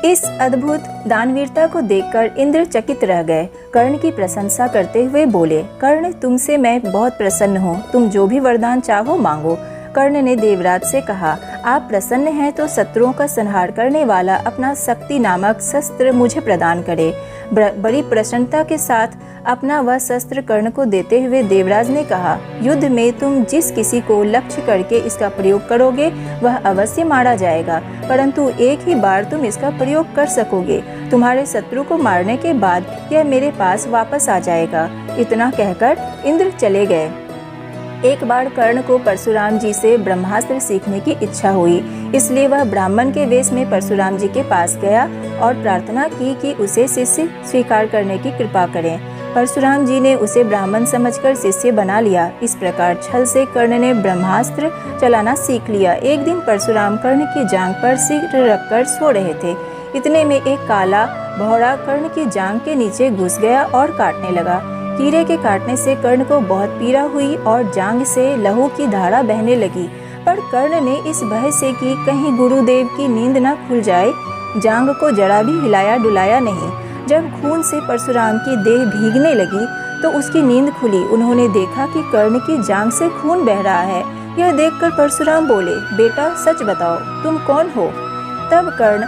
इस अद्भुत दानवीरता को देखकर इंद्र चकित रह गए। कर्ण की प्रशंसा करते हुए बोले, कर्ण तुमसे मैं बहुत प्रसन्न हूँ, तुम जो भी वरदान चाहो मांगो। कर्ण ने देवराज से कहा, आप प्रसन्न हैं तो शत्रुओं का संहार करने वाला अपना शक्ति नामक शस्त्र मुझे प्रदान करे। बड़ी प्रसन्नता के साथ अपना वह शस्त्र कर्ण को देते हुए देवराज ने कहा, युद्ध में तुम जिस किसी को लक्ष्य करके इसका प्रयोग करोगे वह अवश्य मारा जाएगा, परंतु एक ही बार तुम इसका प्रयोग कर सकोगे। तुम्हारे शत्रु को मारने के बाद यह मेरे पास वापस आ जाएगा। इतना कहकर इंद्र चले गए। एक बार कर्ण को परशुराम जी से ब्रह्मास्त्र सीखने की इच्छा हुई, इसलिए वह ब्राह्मण के वेश में परशुराम जी के पास गया और प्रार्थना की कि उसे शिष्य स्वीकार करने की कृपा करें। परशुराम जी ने उसे ब्राह्मण समझकर शिष्य बना लिया। इस प्रकार छल से कर्ण ने ब्रह्मास्त्र चलाना सीख लिया। एक दिन परशुराम कर्ण की जांघ पर सिर रखकर सो रहे थे। इतने में एक काला भौरा कर्ण की जांघ के नीचे घुस गया और काटने लगा। कीड़े के काटने से कर्ण को बहुत पीड़ा हुई और जांघ से लहू की धारा बहने लगी, पर कर्ण ने इस भय से कि कहीं गुरुदेव की नींद न खुल जाए, जांघ को जरा भी हिलाया डुलाया नहीं। जब खून से परशुराम की देह भीगने लगी तो उसकी नींद खुली। उन्होंने देखा कि कर्ण की जांघ से खून बह रहा है। यह देखकर परशुराम बोले, बेटा सच बताओ, तुम कौन हो? तब कर्ण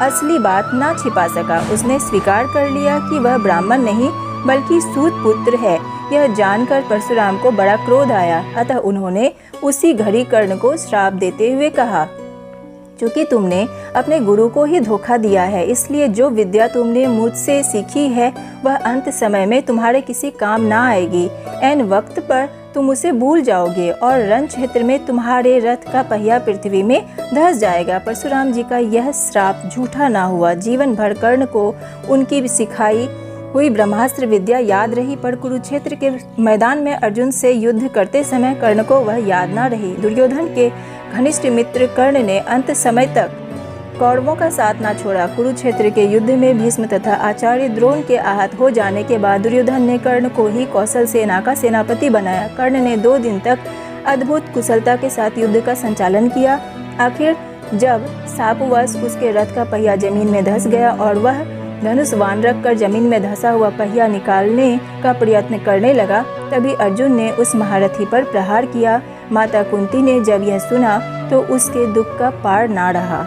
असली बात ना छिपा सका। उसने स्वीकार कर लिया कि वह ब्राह्मण नहीं बल्कि सूत पुत्र है। यह जानकर परशुराम को बड़ा क्रोध आया, अतः उन्होंने उसी घड़ी कर्ण को श्राप देते हुए कहा, चूंकि तुमने अपने गुरु को ही धोखा दिया है, इसलिए जो विद्या तुमने मुझसे सीखी है वह अंत समय में तुम्हारे किसी काम ना आएगी। ऐन वक्त पर तुम उसे भूल जाओगे और रण क्षेत्र में तुम्हारे रथ का पहिया पृथ्वी में धंस जाएगा। परशुराम जी का यह श्राप झूठा ना हुआ। जीवन भर कर्ण को उनकी सिखाई हुई ब्रह्मास्त्र विद्या याद रही, पर कुरुक्षेत्र के मैदान में अर्जुन से युद्ध करते समय कर्ण को वह याद ना रही। दुर्योधन के घनिष्ठ मित्र कर्ण ने अंत समय तक कौरवों का साथ ना छोड़ा। कुरुक्षेत्र के युद्ध में भीष्म तथा आचार्य द्रोण के आहत हो जाने के बाद दुर्योधन ने कर्ण को ही कौशल सेना का सेनापति बनाया। कर्ण ने 2 दिन तक अद्भुत कुशलता के साथ युद्ध का संचालन किया। आखिर जब शापवश उसके रथ का पहिया जमीन में धंस गया और वह धनुष बाण रखकर जमीन में धंसा हुआ पहिया निकालने का प्रयत्न करने लगा, तभी अर्जुन ने उस महारथी पर प्रहार किया। माता कुंती ने जब यह सुना तो उसके दुख का पार ना रहा।